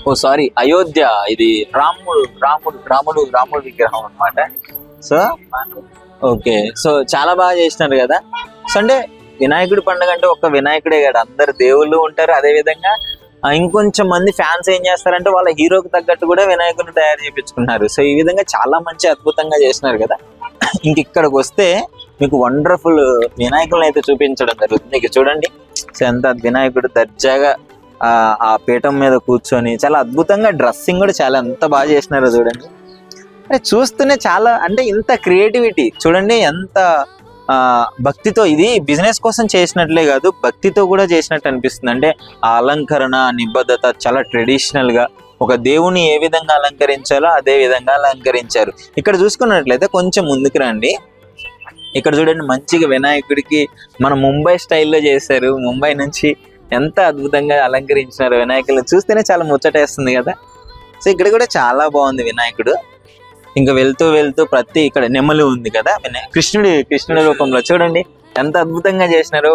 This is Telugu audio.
ఓ సారీ, అయోధ్య. ఇది రాముడు విగ్రహం అన్నమాట. సో ఓకే, సో చాలా బాగా చేసినారు కదా. సో అంటే వినాయకుడి పండుగ అంటే ఒక్క వినాయకుడే కదా, అందరు దేవుళ్ళు ఉంటారు. అదే విధంగా ఇంకొంచెం మంది ఫ్యాన్స్ ఏం చేస్తారంటే వాళ్ళ హీరోకి తగ్గట్టు కూడా వినాయకుడిని తయారు చేయించుకున్నారు. సో ఈ విధంగా చాలా మంచి అద్భుతంగా చేసినారు కదా. ఇంక ఇక్కడికి వస్తే మీకు వండర్ఫుల్ వినాయకులను అయితే చూపించడం జరుగుతుంది. ఇక చూడండి, సో ఎంత వినాయకుడు దర్జాగా ఆ పీఠం మీద కూర్చొని చాలా అద్భుతంగా, డ్రెస్సింగ్ కూడా చాలా ఎంత బాగా చేసినారో చూడండి. చూస్తూనే చాలా అంటే ఇంత క్రియేటివిటీ చూడండి, ఎంత భక్తితో. ఇది బిజినెస్ కోసం చేసినట్లే కాదు, భక్తితో కూడా చేసినట్టు అనిపిస్తుంది. అంటే ఆ అలంకరణ, నిబద్ధత చాలా ట్రెడిషనల్ గా ఒక దేవుని ఏ విధంగా అలంకరించాలో అదే విధంగా అలంకరించారు. ఇక్కడ చూసుకున్నట్లయితే కొంచెం ముందుకు రండి. ఇక్కడ చూడండి, మంచిగా వినాయకుడికి మన ముంబై స్టైల్లో చేశారు. ముంబై నుంచి ఎంత అద్భుతంగా అలంకరించినారు వినాయకులు, చూస్తేనే చాలా ముచ్చటేస్తుంది కదా. సో ఇక్కడ కూడా చాలా బాగుంది వినాయకుడు. ఇంకా వెళ్తూ వెళ్తూ ప్రతి ఇక్కడ నెమలి ఉంది కదా, కృష్ణుడి రూపంలో చూడండి ఎంత అద్భుతంగా చేసినారు.